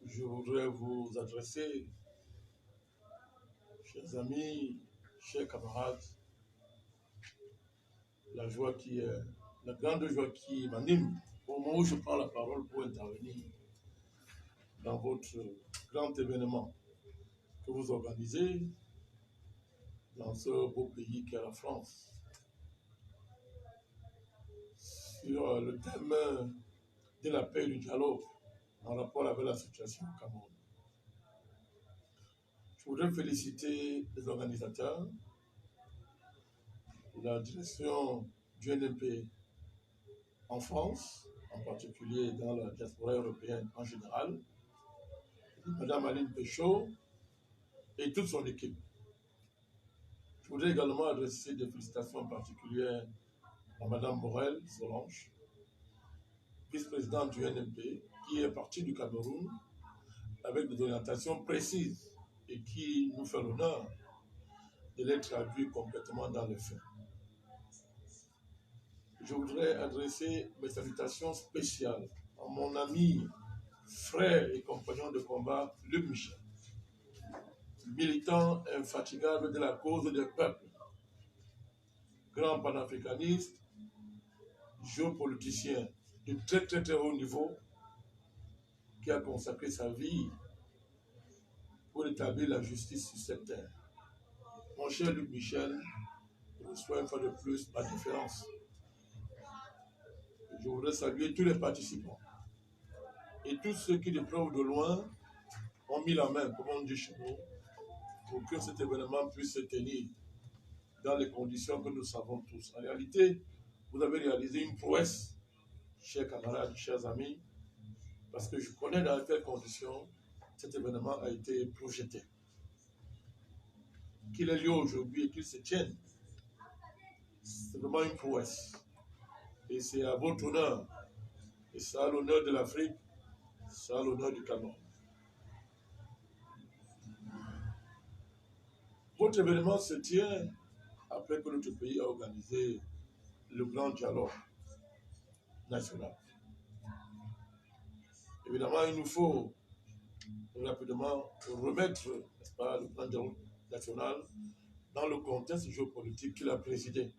Je voudrais vous adresser, chers amis, chers camarades, la grande joie qui m'anime au moment où je prends la parole pour intervenir dans votre grand événement que vous organisez dans ce beau pays qu'est la France, sur le thème de la paix et du dialogue en rapport avec la situation au Cameroun. Je voudrais féliciter les organisateurs, la direction du NMP en France, en particulier dans la diaspora européenne en général, Mme Aline Péchaud et toute son équipe. Je voudrais également adresser des félicitations particulières à Mme Morel Solange, vice-présidente du NMP, qui est partie du Cameroun avec des orientations précises et qui nous fait l'honneur de les traduire complètement dans les faits. Je voudrais adresser mes salutations spéciales à mon ami, frère et compagnon de combat, Luc Michel, militant infatigable de la cause des peuples, grand panafricaniste, géopoliticien de très très très haut niveau, qui a consacré sa vie pour établir la justice sur cette terre. Mon cher Luc Michel, je reçois une fois de plus ma déférence. Je voudrais saluer tous les participants et tous ceux qui de près ou de loin ont mis la main, comme on dit chez nous, pour que cet événement puisse se tenir dans les conditions que nous savons tous. En réalité, vous avez réalisé une prouesse, chers camarades, chers amis, parce que je connais dans quelles conditions cet événement a été projeté. Qu'il ait lieu aujourd'hui et qu'il se tienne, c'est vraiment une prouesse. Et c'est à votre honneur, et c'est à l'honneur de l'Afrique, c'est à l'honneur du Cameroun. Votre événement se tient après que notre pays a organisé le grand dialogue national. Évidemment, il nous faut rapidement remettre, n'est-ce pas, le plan dialogue national dans le contexte géopolitique qu'il a présidé.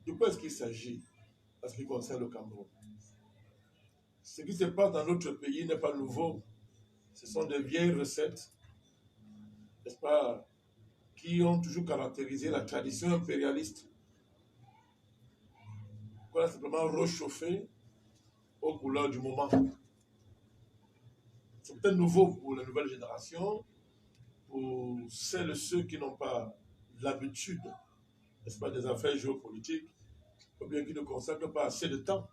De quoi est-ce qu'il s'agit en ce qui concerne le Cameroun? Ce qui se passe dans notre pays n'est pas nouveau. Ce sont des vieilles recettes, n'est-ce pas, qui ont toujours caractérisé la tradition impérialiste. Qu'on a simplement réchauffé aux couleurs du moment. C'est peut-être nouveau pour la nouvelle génération, pour celles et ceux qui n'ont pas l'habitude, n'est-ce pas, des affaires géopolitiques, ou bien qui ne consacrent pas assez de temps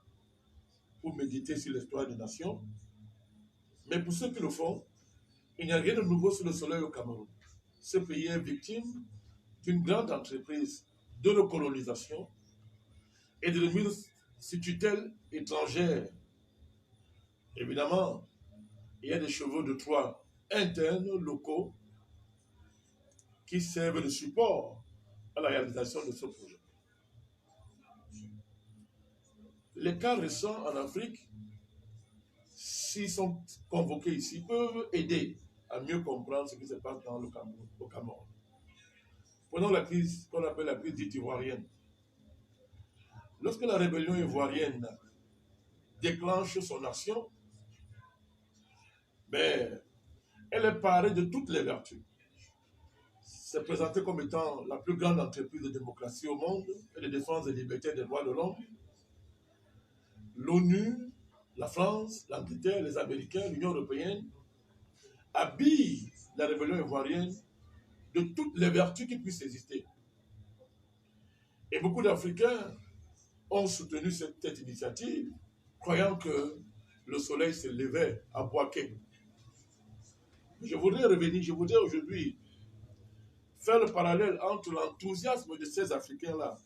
pour méditer sur l'histoire des nations. Mais pour ceux qui le font, il n'y a rien de nouveau sous le soleil au Cameroun. Ce pays est victime d'une grande entreprise de recolonisation et de remise sous tutelle étrangère. Évidemment, il y a des chevaux de Troie internes, locaux, qui servent de support à la réalisation de ce projet. Les cas récents en Afrique, s'ils sont convoqués ici, peuvent aider à mieux comprendre ce qui se passe dans le Cameroun, au Cameroun. Prenons la crise qu'on appelle la crise dite ivoirienne. Lorsque la rébellion ivoirienne déclenche son action, elle est parée de toutes les vertus. C'est présenté comme étant la plus grande entreprise de démocratie au monde et de défense des libertés et des droits de l'homme. L'ONU, la France, l'Angleterre, les Américains, l'Union européenne habillent la rébellion ivoirienne de toutes les vertus qui puissent exister. Et beaucoup d'Africains ont soutenu cette initiative, croyant que le soleil se levait à Boaké. Je voudrais aujourd'hui faire le parallèle entre l'enthousiasme de ces Africains-là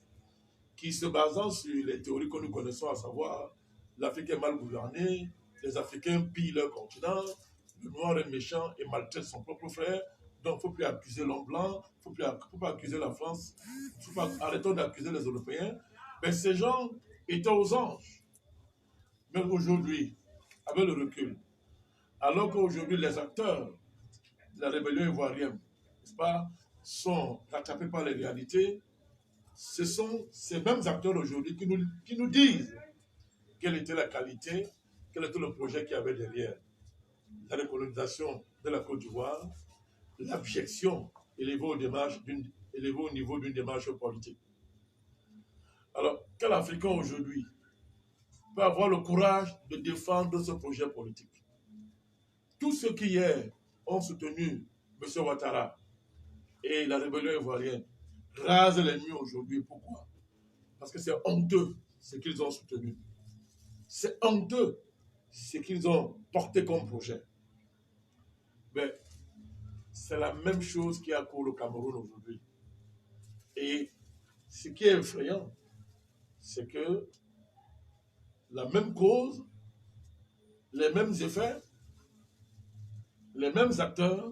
qui se basant sur les théories que nous connaissons, à savoir l'Afrique est mal gouvernée, les Africains pillent leur continent, le noir est méchant et maltraite son propre frère, donc il ne faut plus accuser l'homme blanc, il ne faut pas accuser la France, arrêtons d'accuser les Européens. Mais ces gens étaient aux anges. Même aujourd'hui, avec le recul, alors qu'aujourd'hui les acteurs de la rébellion ivoirienne, n'est-ce pas, sont rattrapés par les réalités, ce sont ces mêmes acteurs aujourd'hui qui nous disent quelle était la qualité, quel était le projet qu'il y avait derrière la recolonisation de la Côte d'Ivoire, l'abjection élevée au niveau d'une démarche politique. Alors, quel Africain aujourd'hui peut avoir le courage de défendre ce projet politique? Tous ceux qui hier ont soutenu M. Ouattara et la rébellion ivoirienne rasent les nuits aujourd'hui. Pourquoi? Parce que c'est honteux ce qu'ils ont soutenu. C'est honteux ce qu'ils ont porté comme projet. Mais c'est la même chose qui a cours au Cameroun aujourd'hui. Et ce qui est effrayant, c'est que la même cause, les mêmes effets, les mêmes acteurs,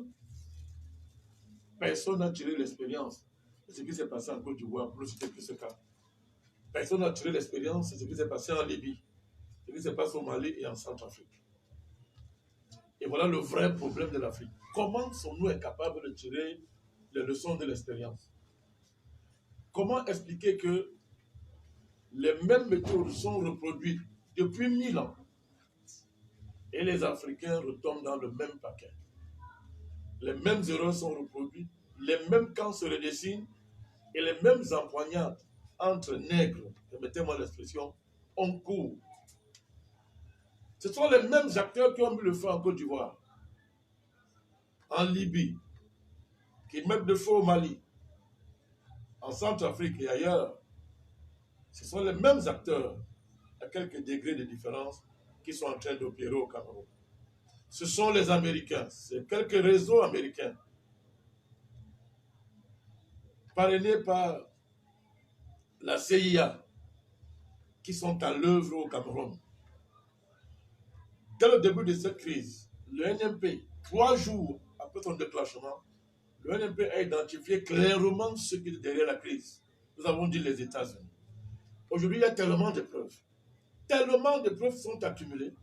personne n'a tiré l'expérience de ce qui s'est passé en Côte d'Ivoire, pour ne citer que ce cas. Personne n'a tiré l'expérience de ce qui s'est passé en Libye, ce qui se passe au Mali et en Centrafrique. Et voilà le vrai problème de l'Afrique. Comment sommes-nous incapables de tirer les leçons de l'expérience? Comment expliquer que les mêmes méthodes sont reproduites depuis 1000 ans et les Africains retombent dans le même paquet? Les mêmes erreurs sont reproduites, les mêmes camps se redessinent et les mêmes empoignades entre nègres, permettez-moi l'expression, on court. Ce sont les mêmes acteurs qui ont mis le feu en Côte d'Ivoire, en Libye, qui mettent le feu au Mali, en Centrafrique et ailleurs. Ce sont les mêmes acteurs, à quelques degrés de différence, qui sont en train d'opérer au Cameroun. Ce sont les Américains, c'est quelques réseaux américains, parrainés par la CIA, qui sont à l'œuvre au Cameroun. Dès le début de cette crise, le NMP, 3 jours après son déclenchement, le NMP a identifié clairement ce qui est derrière la crise. Nous avons dit les États-Unis. Aujourd'hui, il y a tellement de preuves sont accumulées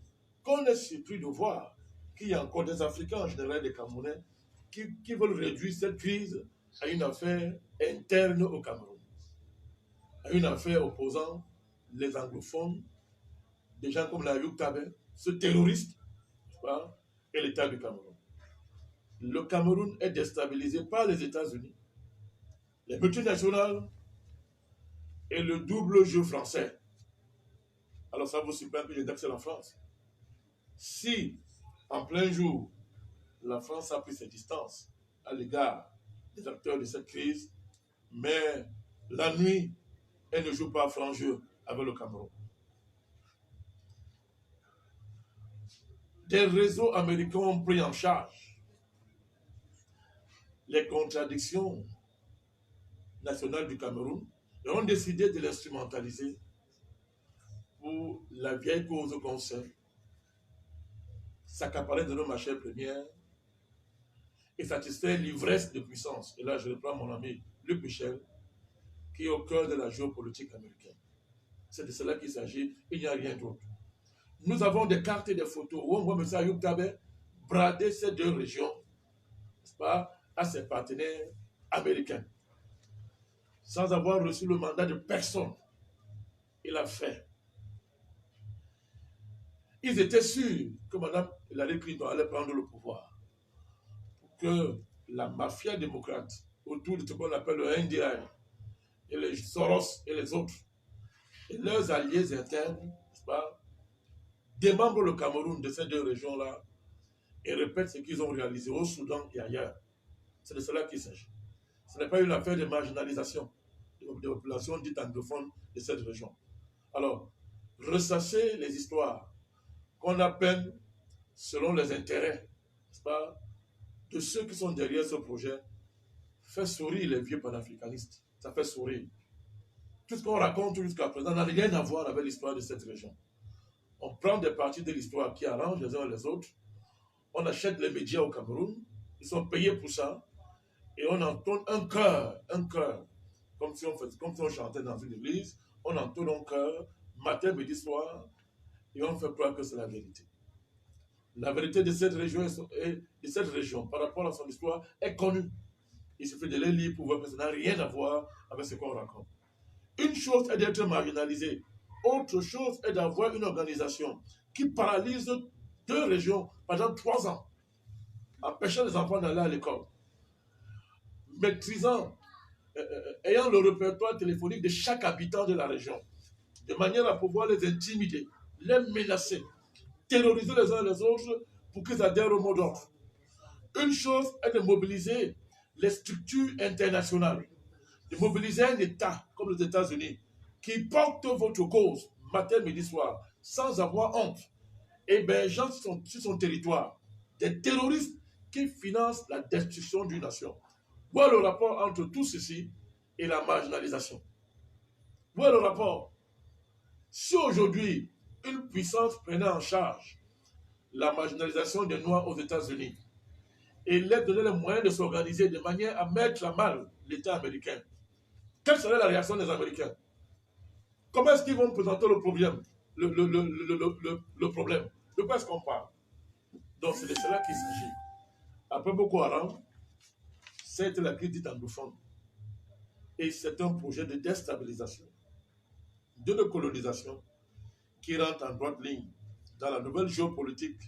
qu'on est surpris de voir qu'il y a encore des Africains, en général des Camerounais, qui veulent réduire cette crise à une affaire interne au Cameroun, à une affaire opposant les anglophones, des gens comme l'Ayoub Tabé, ce terroriste, et l'État du Cameroun. Le Cameroun est déstabilisé par les États-Unis, les multinationales et le double jeu français. Alors ça vous surprend que je dis que c'est la France. Si, en plein jour, la France a pris ses distances à l'égard des acteurs de cette crise, mais la nuit, elle ne joue pas franc jeu avec le Cameroun. Des réseaux américains ont pris en charge les contradictions nationales du Cameroun et ont décidé de l'instrumentaliser pour la vieille cause qu'on sait, s'accaparer de nos matières premières et satisfaire l'ivresse de puissance. Et là, je reprends mon ami Luc Michel, qui est au cœur de la géopolitique américaine. C'est de cela qu'il s'agit, il n'y a rien d'autre. Nous avons des cartes et des photos où on voit M. Ayoub Tabé brader ces 2 régions, n'est-ce pas, à ses partenaires américains, sans avoir reçu le mandat de personne. Il a fait. Ils étaient sûrs que Mme Hillary Clinton allait prendre le pouvoir, pour que la mafia démocrate autour de ce qu'on appelle le NDI, et les Soros et les autres, et leurs alliés internes, n'est-ce pas, démembrent le Cameroun de ces 2 régions-là et répètent ce qu'ils ont réalisé au Soudan et ailleurs. C'est de cela qu'il s'agit. Ce n'est pas une affaire de marginalisation des populations dites anglophones de cette région. Alors, ressasser les histoires qu'on appelle selon les intérêts, n'est-ce pas, de ceux qui sont derrière ce projet, fait sourire les vieux panafricanistes. Ça fait sourire. tout ce qu'on raconte jusqu'à présent n'a rien à voir avec l'histoire de cette région. On prend des parties de l'histoire qui arrangent les uns les autres. On achète les médias au Cameroun. Ils sont payés pour ça. Et on entonne un chœur, comme si on chantait dans une église. On entonne un chœur, matin, midi, soir, et on fait croire que c'est la vérité. La vérité de cette région par rapport à son histoire est connue. Il suffit de les lire pour voir que ça n'a rien à voir avec ce qu'on raconte. Une chose est d'être marginalisé. Autre chose est d'avoir une organisation qui paralyse 2 régions pendant 3 ans, empêchant les enfants d'aller à l'école, maîtrisant, ayant le répertoire téléphonique de chaque habitant de la région, de manière à pouvoir les intimider, les menacer, terroriser les uns les autres pour qu'ils adhèrent au mot d'ordre. Une chose est de mobiliser les structures internationales, de mobiliser un État comme les États-Unis qui porte votre cause matin, midi, soir, sans avoir honte, hébergeant sur son territoire des terroristes qui financent la destruction d'une nation. Voilà le rapport entre tout ceci et la marginalisation. Voilà le rapport. Si aujourd'hui, une puissance prenait en charge la marginalisation des Noirs aux États-Unis et leur donnait les moyens de s'organiser de manière à mettre à mal l'État américain, quelle serait la réaction des Américains? Comment est-ce qu'ils vont présenter le problème? Le problème. De quoi est-ce qu'on parle? Donc c'est de cela qu'il s'agit. Après Boko Haram, c'était la crise dite anglophone. Et c'est un projet de déstabilisation, de colonisation, qui rentre en droite ligne dans la nouvelle géopolitique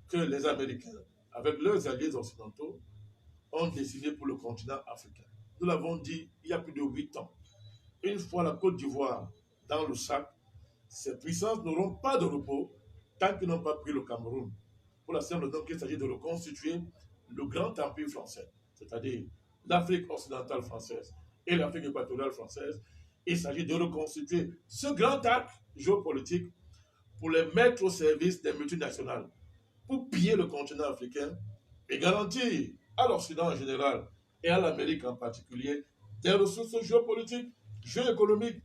que les Américains, avec leurs alliés occidentaux, ont décidé pour le continent africain. Nous l'avons dit il y a plus de 8 ans. Une fois la Côte d'Ivoire dans le sac, ces puissances n'auront pas de repos tant qu'ils n'ont pas pris le Cameroun. Pour la simple raison qu'il s'agit de reconstituer le grand empire français, c'est-à-dire l'Afrique occidentale française et l'Afrique équatoriale française. Il s'agit de reconstituer ce grand arc géopolitique pour les mettre au service des multinationales, pour piller le continent africain et garantir à l'Occident en général et à l'Amérique en particulier des ressources géopolitiques, géoéconomiques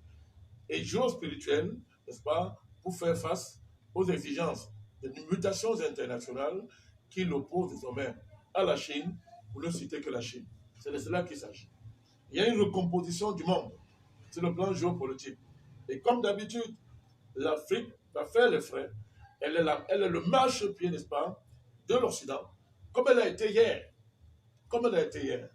et géospirituelles, n'est-ce pas, pour faire face aux exigences des mutations internationales qui l'opposent désormais à la Chine, pour ne citer que la Chine. C'est de cela qu'il s'agit. Il y a une recomposition du monde sur le plan géopolitique. Et comme d'habitude, l'Afrique va faire les frais. Elle est le marchepied, n'est-ce pas, de l'Occident, comme elle a été hier. Comme elle a été hier.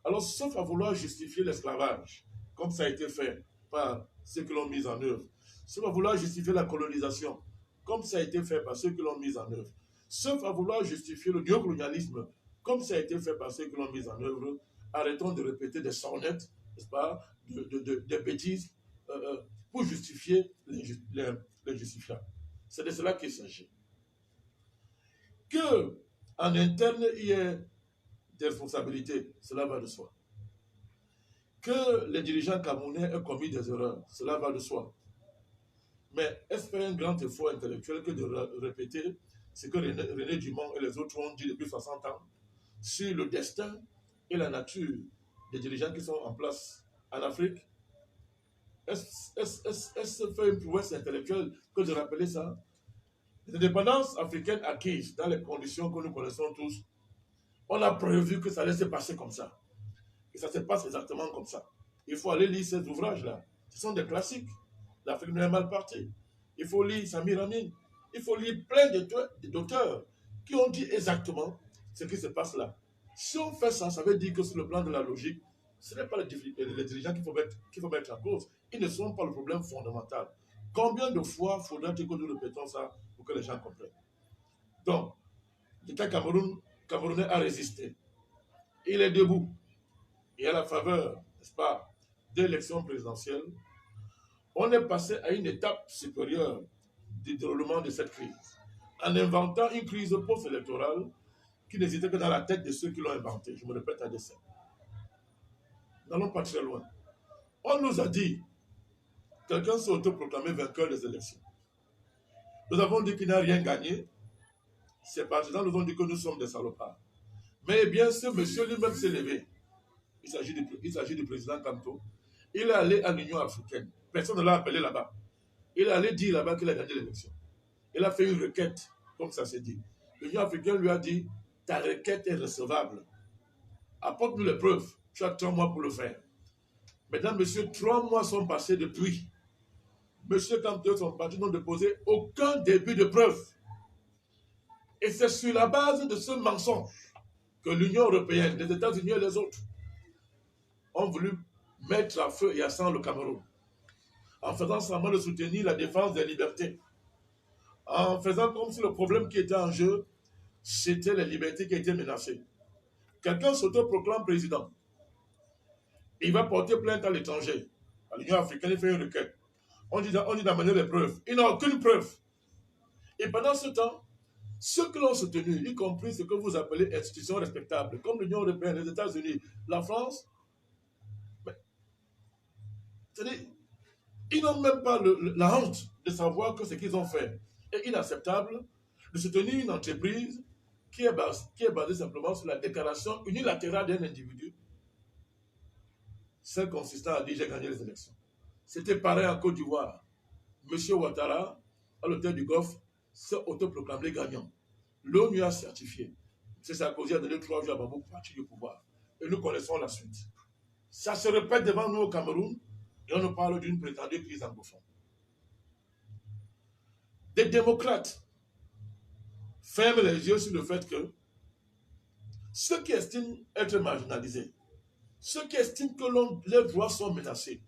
Alors, sauf à vouloir justifier l'esclavage, comme ça a été fait par ceux qui l'ont mis en œuvre, sauf à vouloir justifier la colonisation, comme ça a été fait par ceux qui l'ont mis en œuvre, sauf à vouloir justifier le néocolonialisme, comme ça a été fait par ceux qui l'ont mis en œuvre, arrêtons de répéter des sornettes, n'est-ce pas, des bêtises, pour justifier les justifiables. C'est de cela qu'il s'agit. Que en interne, il y ait des responsabilités, cela va de soi. Que les dirigeants camerounais aient commis des erreurs, cela va de soi. Mais est-ce faire un grand effort intellectuel que de répéter ce que René Dumont et les autres ont dit depuis 60 ans sur le destin et la nature des dirigeants qui sont en place en Afrique? Est-ce faire une prouesse intellectuelle que de rappeler ça? L'indépendance africaine acquise dans les conditions que nous connaissons tous, on a prévu que ça allait se passer comme ça. Et ça se passe exactement comme ça. Il faut aller lire ces ouvrages-là. Ce sont des classiques. L'Afrique n'est mal partie. Il faut lire Samir Amin. Il faut lire plein d'auteurs qui ont dit exactement ce qui se passe là. Si on fait ça, ça veut dire que sur le plan de la logique, ce n'est pas les dirigeants qu'il faut mettre en cause. Ils ne sont pas le problème fondamental. Combien de fois faudra-t-il que nous répétons ça pour que les gens comprennent? Donc, l'État camerounais a résisté. Il est debout. Et à la faveur, n'est-ce pas, d'élections présidentielles, on est passé à une étape supérieure du déroulement de cette crise, en inventant une crise post-électorale qui n'hésitait que dans la tête de ceux qui l'ont inventée. Je me répète à dessein. N'allons pas très loin. On nous a dit, quelqu'un s'est autoproclamé vainqueur des élections. Nous avons dit qu'il n'a rien gagné. Ses partisans nous ont dit que nous sommes des salopards. Mais bien, ce monsieur lui-même s'est levé. Il s'agit du président Kanto. Il est allé à l'Union africaine. Personne ne l'a appelé là-bas. Il est allé dire là-bas qu'il a gagné l'élection. Il a fait une requête, comme ça s'est dit. L'Union africaine lui a dit, ta requête est recevable. Apporte-nous les preuves. Tu as 3 mois pour le faire. Mesdames, messieurs, 3 mois sont passés depuis. Monsieur Campion, son parti n'ont déposé aucun début de preuve. Et c'est sur la base de ce mensonge que l'Union européenne, les États-Unis et les autres ont voulu mettre à feu et à sang le Cameroun, en faisant semblant de soutenir la défense des libertés, en faisant comme si le problème qui était en jeu, c'était les libertés qui étaient menacées. Quelqu'un s'autoproclame président. Il va porter plainte à l'étranger. À l'Union africaine, il fait une requête. On dit d'amener les preuves. Il n'a aucune preuve. Et pendant ce temps, ceux qui l'ont soutenu, y compris ce que vous appelez institutions respectables, comme l'Union européenne, les États-Unis, la France, c'est-à-dire, ils n'ont même pas la honte de savoir que ce qu'ils ont fait est inacceptable, de soutenir une entreprise qui est basée simplement sur la déclaration unilatérale d'un individu, celle consistant à dire j'ai gagné les élections. C'était pareil en Côte d'Ivoire. M. Ouattara, à l'hôtel du Golfe, s'est autoproclamé gagnant. L'ONU a certifié. M. Sarkozy a donné 3 jours à Bambo pour partir du pouvoir. Et nous connaissons la suite. Ça se répète devant nous au Cameroun et on nous parle d'une prétendue crise anglophone. Des démocrates ferment les yeux sur le fait que ceux qui estiment être marginalisés, ceux qui estiment que leurs droits sont menacés,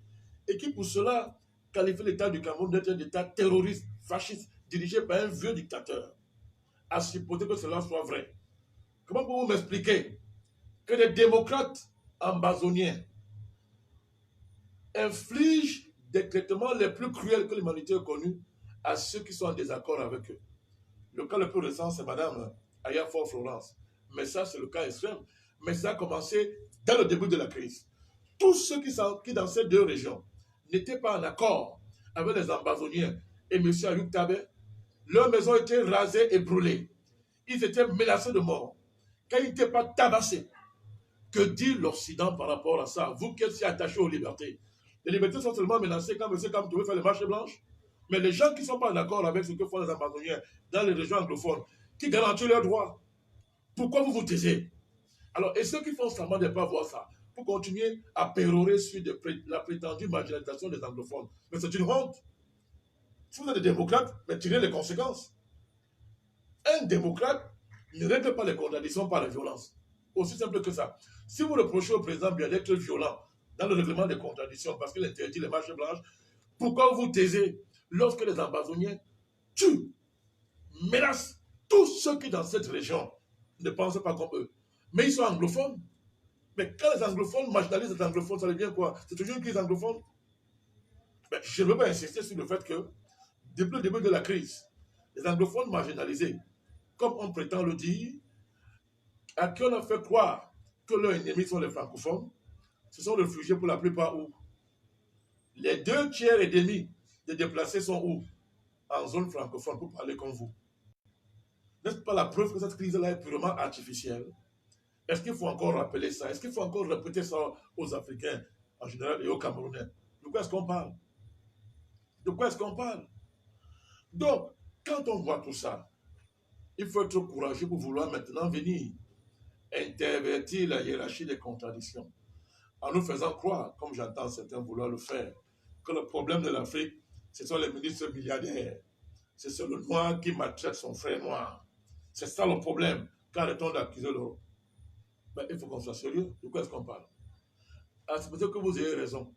et qui pour cela qualifient l'État du Cameroun d'être un État terroriste, fasciste, dirigé par un vieux dictateur, à supposer que cela soit vrai. Comment pouvez-vous m'expliquer que des démocrates ambazoniens infligent des traitements les plus cruels que l'humanité ait connus à ceux qui sont en désaccord avec eux? Le cas le plus récent, c'est Mme Ayafor Florence. Mais ça, c'est le cas extrême. Mais ça a commencé dès le début de la crise. Tous ceux qui dans ces 2 régions, n'étaient pas en accord avec les ambazoniens et M. Ayuk Tabé, leurs maisons étaient rasées et brûlées. Ils étaient menacés de mort. Quand ils n'étaient pas tabassés, que dit l'Occident par rapport à ça? Vous qui êtes si attachés aux libertés. Les libertés sont seulement menacées quand M. Kamto veut faire les marches blanches. Mais les gens qui ne sont pas d'accord avec ce que font les ambazoniens dans les régions anglophones, qui garantissent leurs droits, pourquoi vous vous taisez? Alors, et ceux qui font semblant de ne pas voir ça, pour continuer à pérorer sur la prétendue marginalisation des anglophones. Mais c'est une honte. Si vous êtes des démocrates, mais tirez les conséquences. Un démocrate ne règle pas les contradictions par la violence. Aussi simple que ça. Si vous reprochez au président bien d'être violent dans le règlement des contradictions parce qu'il interdit les marches blanches, pourquoi vous taisez lorsque les ambazoniens tuent, menacent tous ceux qui dans cette région ne pensent pas comme eux? Mais ils sont anglophones. Mais quand les anglophones marginalisent les anglophones, ça devient quoi? C'est toujours une crise anglophone. Mais je ne veux pas insister sur le fait que, depuis le début de la crise, les anglophones marginalisés, comme on prétend le dire, à qui on a fait croire que leurs ennemis sont les francophones, se sont réfugiés pour la plupart où? Les 2 tiers et demi des déplacés sont où? En zone francophone, pour parler comme vous. N'est-ce pas la preuve que cette crise-là est purement artificielle? Est-ce qu'il faut encore rappeler ça? Est-ce qu'il faut encore répéter ça aux Africains en général et aux Camerounais? De quoi est-ce qu'on parle? De quoi est-ce qu'on parle? Donc, quand on voit tout ça, il faut être courageux pour vouloir maintenant venir intervertir la hiérarchie des contradictions en nous faisant croire, comme j'entends certains vouloir le faire, que le problème de l'Afrique, ce sont les ministres milliardaires. C'est le noir qui maltraite son frère noir. C'est ça le problème. Qu'arrêtons d'accuser l'Europe. Mais il faut qu'on soit sérieux. De quoi est-ce qu'on parle? Ah, c'est peut-être que vous ayez raison.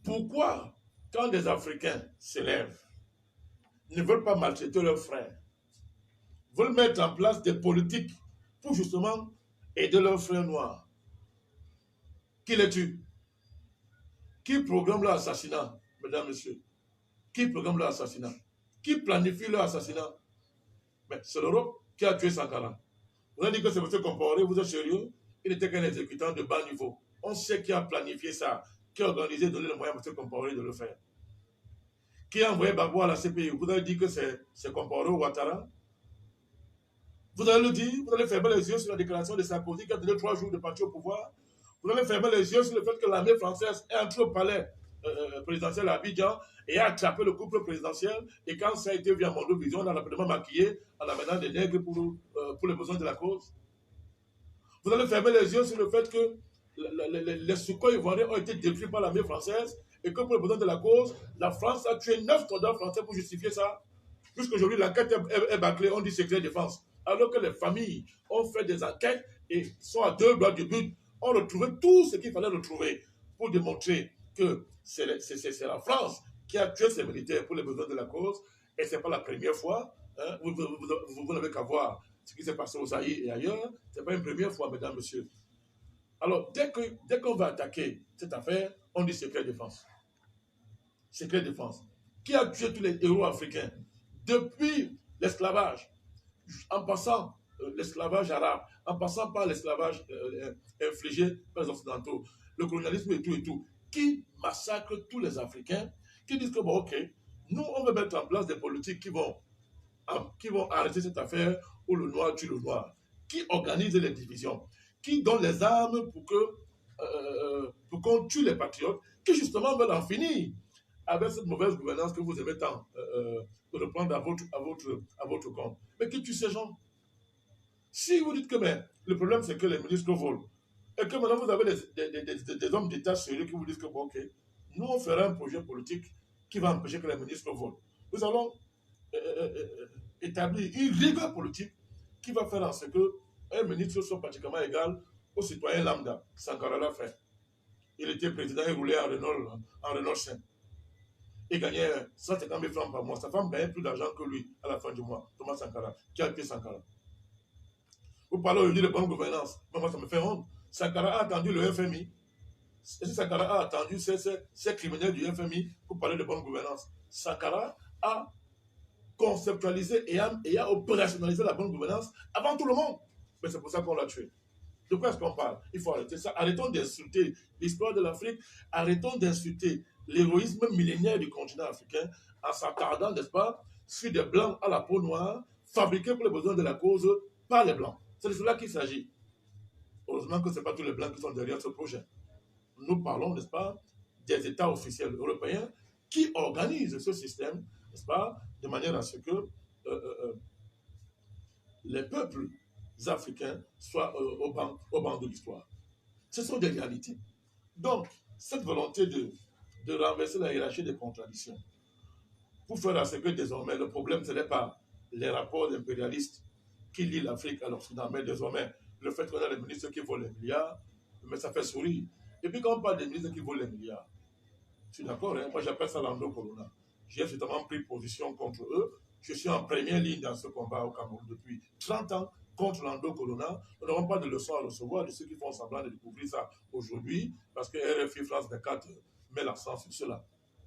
Pourquoi, quand des Africains s'élèvent, ne veulent pas maltraiter leurs frères, veulent mettre en place des politiques pour justement aider leurs frères noirs, qui les tuent? Qui programme leur assassinat, mesdames, messieurs? Qui programme leur assassinat? Qui planifie leur assassinat? Mais c'est l'Europe qui a tué Sankara. Vous avez dit que c'est M. Compaoré, vous êtes sérieux? Il n'était qu'un exécutant de bas niveau. On sait qui a planifié ça, qui a organisé, donné le moyen à M. Compaoré de le faire. Qui a envoyé Gbagbo à la CPI? Vous avez dit que c'est Compaoré ou Ouattara? Vous allez le dire, vous allez fermer les yeux sur la déclaration de Sarkozy qui a donné 3 jours de parti au pouvoir? Vous allez fermer les yeux sur le fait que l'armée française est entrée au palais présidentiel à Abidjan et a attrapé le couple présidentiel. Et quand ça a été vu à Mondovision, on a rapidement maquillé en amenant des nègres pour les besoins de la cause. Vous allez fermer les yeux sur le fait que les Sukhoi ivoiriens ont été détruits par l'armée française et que pour les besoins de la cause, la France a tué 9 soldats français pour justifier ça. Jusqu'aujourd'hui, l'enquête est bâclée, on dit secret défense. Alors que les familles ont fait des enquêtes et sont à 2 doigts du but, ont retrouvé tout ce qu'il fallait retrouver pour démontrer que c'est la France qui a tué ses militaires pour les besoins de la cause. Et ce n'est pas la première fois. Hein. Vous n'avez qu'à voir ce qui s'est passé aux Zaïre et ailleurs. Ce n'est pas une première fois, mesdames, messieurs. Alors, dès qu'on va attaquer cette affaire, on dit secret défense. Secret défense. Qui a tué tous les héros africains depuis l'esclavage, en passant l'esclavage arabe, en passant par l'esclavage infligé par les Occidentaux, le colonialisme et tout, qui massacre tous les Africains, qui disent que, bon, ok, nous, on va mettre en place des politiques qui vont arrêter cette affaire où le noir tue le noir, qui organise les divisions, qui donne les armes pour qu'on tue les patriotes, qui justement veulent en finir avec cette mauvaise gouvernance que vous aimez tant de reprendre à votre compte. Mais qui tue ces gens? Si vous dites que le problème c'est que les ministres volent, et que maintenant vous avez des hommes d'État sérieux qui vous disent que bon, ok, nous on fera un projet politique qui va empêcher que les ministres volent. Nous allons établir une rigueur politique qui va faire en sorte qu'un ministre soit pratiquement égal au citoyen lambda. Sankara l'a fait. Il était président et roulait en Renault 5. Il gagnait 150 000 francs par mois. Sa femme gagnait plus d'argent que lui à la fin du mois. Thomas Sankara, qui a tué Sankara. Vous parlez aujourd'hui de bonne gouvernance. Moi, ça me fait honte. Sankara a attendu le FMI. Et si Sankara a attendu ces criminels du FMI pour parler de bonne gouvernance, Sankara a conceptualisé et a opérationnalisé la bonne gouvernance avant tout le monde. Mais c'est pour ça qu'on l'a tué. De quoi est-ce qu'on parle? Il faut arrêter ça. Arrêtons d'insulter l'histoire de l'Afrique. Arrêtons d'insulter l'héroïsme millénaire du continent africain en s'attardant, n'est-ce pas, sur des blancs à la peau noire, fabriqués pour les besoins de la cause par les blancs. C'est de cela qu'il s'agit. Heureusement que ce n'est pas tous les blancs qui sont derrière ce projet. Nous parlons, n'est-ce pas, des États officiels européens qui organisent ce système, n'est-ce pas, de manière à ce que les peuples africains soient au banc de l'histoire. Ce sont des réalités. Donc, cette volonté de renverser la hiérarchie des contradictions, pour faire à ce que désormais le problème, ce n'est pas les rapports impérialistes qui lient l'Afrique à l'Occident, mais désormais le fait qu'on a des ministres qui volent les milliards, mais ça fait sourire. Et puis quand on parle des ministres qui volent les milliards, je suis d'accord, hein, moi j'appelle ça l'endo-colonna. J'ai justement pris position contre eux. Je suis en première ligne dans ce combat au Cameroun depuis 30 ans contre l'endo-colonna. Nous n'avons pas de leçons à recevoir de ceux qui font semblant de découvrir ça aujourd'hui, parce que RFI France 24 met l'accent sur cela.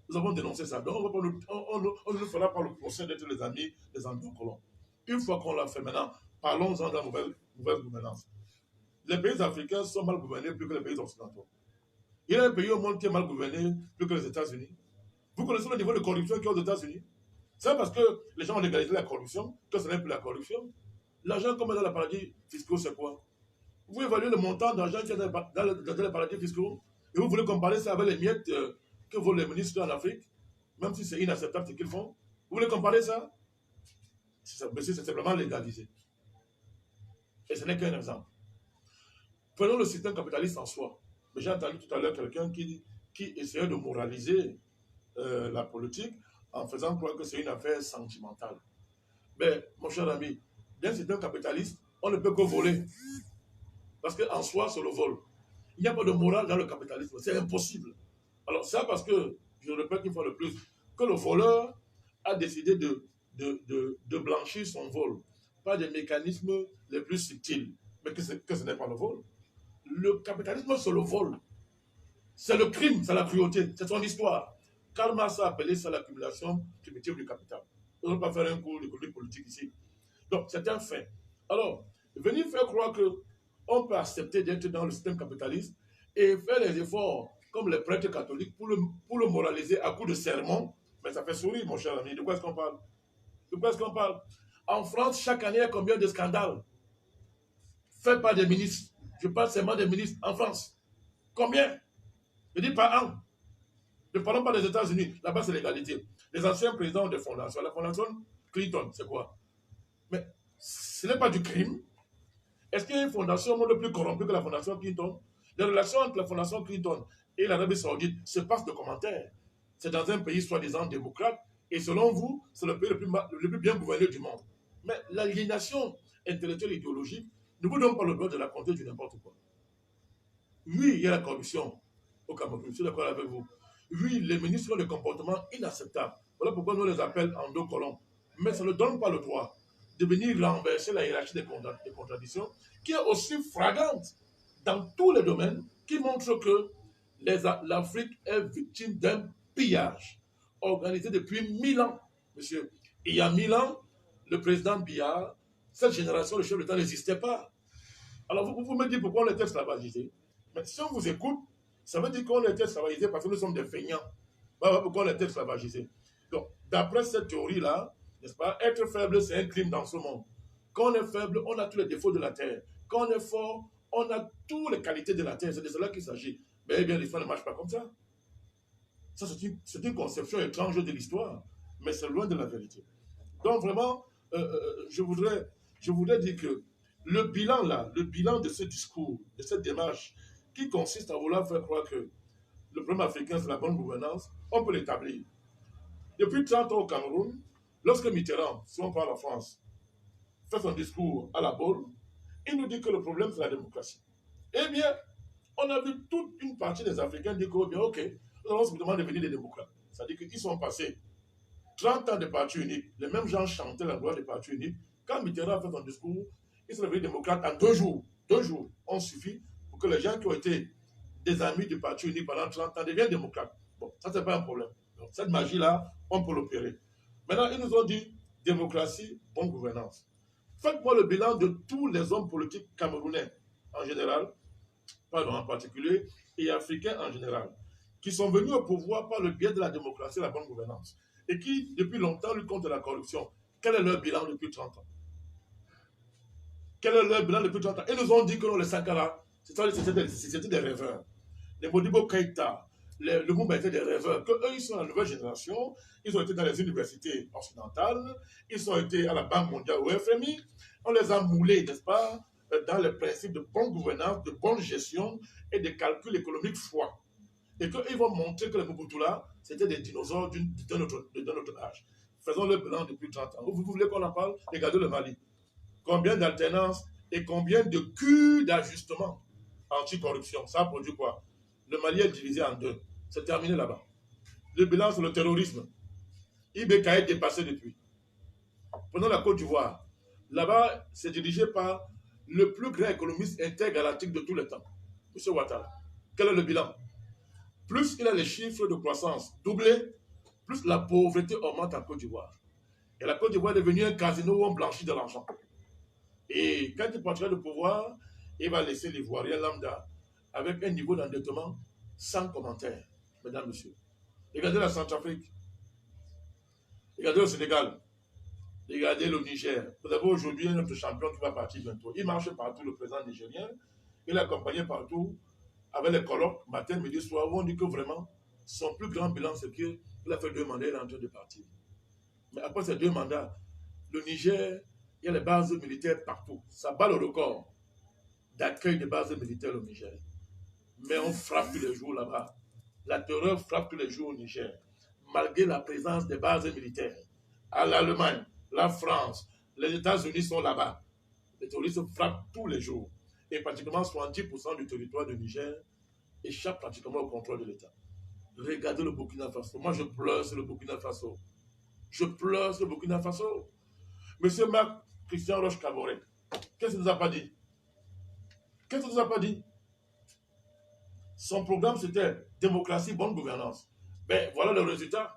Nous avons dénoncé ça. Donc on ne fera pas le procès d'être les amis des endo-colons. Une fois qu'on l'a fait maintenant, parlons-en de la mauvaise gouvernance. Les pays africains sont mal gouvernés plus que les pays occidentaux. Il y a un pays au monde qui est mal gouverné plus que les États-Unis. Vous connaissez le niveau de corruption qu'il y a aux États-Unis? C'est parce que les gens ont légalisé la corruption que ce n'est plus la corruption. L'argent comme dans les paradis fiscaux, c'est quoi? Vous évaluez le montant d'argent qu'il y a dans les paradis fiscaux et vous voulez comparer ça avec les miettes que volent les ministres en Afrique, même si c'est inacceptable ce qu'ils font. Vous voulez comparer ça? C'est simplement légalisé. Et ce n'est qu'un exemple. Prenons le système capitaliste en soi. J'ai entendu tout à l'heure quelqu'un qui essayait de moraliser la politique en faisant croire que c'est une affaire sentimentale. Mais, mon cher ami, dans un système capitaliste, on ne peut que voler. Parce qu'en soi, c'est le vol. Il n'y a pas de morale dans le capitalisme. C'est impossible. Alors, c'est parce que, je le répète une fois de plus, que le voleur a décidé de blanchir son vol par des mécanismes les plus subtils. Mais que ce n'est pas le vol. Le capitalisme, c'est le vol. C'est le crime, c'est la cruauté, c'est son histoire. Karl Marx a appelé ça l'accumulation primitive du capital. On ne va pas faire un cours d'économie politique ici. Donc, c'est un fait. Alors, venir faire croire qu'on peut accepter d'être dans le système capitaliste et faire les efforts comme les prêtres catholiques pour le moraliser à coups de sermons, mais ça fait sourire, mon cher ami. De quoi est-ce qu'on parle? De quoi est-ce qu'on parle? En France, chaque année, il y a combien de scandales faits par des ministres? Je parle seulement des ministres en France. Combien? Je dis par an. Ne parlons pas des États-Unis. Là-bas, c'est l'égalité. Les anciens présidents de fondation, la fondation Clinton, c'est quoi? Mais ce n'est pas du crime. Est-ce qu'il y a une fondation au monde plus corrompue que la fondation Clinton? Les relations entre la fondation Clinton et l'Arabie Saoudite se passent de commentaires. C'est dans un pays soi-disant démocrate, et selon vous, c'est le pays le plus bien gouverné du monde. Mais l'aliénation intellectuelle et idéologique ne vous donne pas le droit de raconter du n'importe quoi. Oui, il y a la corruption au Cameroun, je suis d'accord avec vous. Oui, les ministres ont des comportements inacceptables. Voilà pourquoi nous les appelons en deux colons. Mais ça ne donne pas le droit de venir renverser la hiérarchie des contradictions, qui est aussi flagrante dans tous les domaines, qui montre que l'Afrique est victime d'un pillage organisé depuis 1000 ans, monsieur. Il y a 1000 ans, le président Biya, cette génération de chefs d'État n'existait pas. Alors vous me dites pourquoi on était esclavagisé. Mais si on vous écoute, ça veut dire qu'on était esclavagisé parce que nous sommes des feignants. Voilà pourquoi on était esclavagisé. Donc, d'après cette théorie-là, n'est-ce pas, être faible, c'est un crime dans ce monde. Quand on est faible, on a tous les défauts de la terre. Quand on est fort, on a toutes les qualités de la terre. C'est de cela qu'il s'agit. Mais eh bien, l'histoire ne marche pas comme ça. Ça, c'est une conception étrange de l'histoire, mais c'est loin de la vérité. Donc, vraiment, je voudrais dire que le bilan, là, le bilan de ce discours, de cette démarche, qui consiste à vouloir faire croire que le problème africain, c'est la bonne gouvernance, on peut l'établir. Depuis 30 ans au Cameroun, lorsque Mitterrand, si on prend la France, fait son discours à la Baule, il nous dit que le problème, c'est la démocratie. Eh bien, on a vu toute une partie des Africains dire que, oh bien, ok, nous allons simplement devenir des démocrates. C'est-à-dire qu'ils sont passés 30 ans de parti unique. Les mêmes gens chantaient la gloire des partis uniques. Quand Mitterrand a fait son discours, ils sont devenus démocrates en 2 jours. 2 jours, on suffit pour que les gens qui ont été des amis du parti unique pendant 30 ans deviennent démocrates. Bon, ça, c'est pas un problème. Donc, cette magie-là, on peut l'opérer. Maintenant, ils nous ont dit démocratie, bonne gouvernance. Faites-moi le bilan de tous les hommes politiques camerounais en général, pardon, en particulier, et africains en général, qui sont venus au pouvoir par le biais de la démocratie et la bonne gouvernance, et qui, depuis longtemps, luttent contre la corruption. Quel est leur bilan depuis 30 ans? Quel est leur bilan depuis 30 ans? Ils nous ont dit que non, les Sankara, c'était des rêveurs. Les Modibo Keïta, le Moumba étaient des rêveurs. Qu'eux, ils sont la nouvelle génération, ils ont été dans les universités occidentales, ils ont été à la Banque mondiale, au FMI, on les a moulés, n'est-ce pas, dans les principes de bonne gouvernance, de bonne gestion et de calcul économique froid. Et qu'ils vont montrer que les Mobutu-là, c'était des dinosaures d'un autre âge. Faisons le bilan depuis 30 ans. Vous voulez qu'on en parle? Regardez le Mali. Combien d'alternances et combien de cures d'ajustement anti-corruption? Ça a produit quoi? Le Mali est divisé en deux. C'est terminé là-bas. Le bilan sur le terrorisme. IBK est dépassé depuis. Prenons la Côte d'Ivoire. Là-bas, c'est dirigé par le plus grand économiste intergalactique de tous les temps, M. Ouattara. Quel est le bilan? Plus il a les chiffres de croissance doublés, plus la pauvreté augmente en Côte d'Ivoire. Et la Côte d'Ivoire est devenue un casino où on blanchit de l'argent. Et quand il partira de pouvoir, il va laisser l'Ivoirien lambda avec un niveau d'endettement sans commentaire, mesdames, messieurs. Regardez la Centrafrique, regardez le Sénégal, regardez le Niger. Vous avez aujourd'hui un autre champion qui va partir bientôt. Il marche partout, le président nigérien. Il est accompagné partout avec les colloques, matin, midi, soir, où on dit que vraiment, son plus grand bilan, c'est qu'il a fait 2 mandats, il est en train de partir. Mais après ces 2 mandats, le Niger, il y a les bases militaires partout. Ça bat le record d'accueil des bases militaires au Niger. Mais on frappe tous les jours là-bas. La terreur frappe tous les jours au Niger, malgré la présence des bases militaires. À l'Allemagne, la France, les États-Unis sont là-bas. Les terroristes frappent tous les jours. Et pratiquement 70% du territoire du Niger échappe pratiquement au contrôle de l'État. Regardez le Burkina Faso. Moi, je pleure sur le Burkina Faso. Je pleure sur le Burkina Faso. Monsieur Marc Christian Roche-Caboret, qu'est-ce qu'il ne nous a pas dit? Qu'est-ce qu'il ne nous a pas dit? Son programme, c'était démocratie, bonne gouvernance. Ben, voilà le résultat.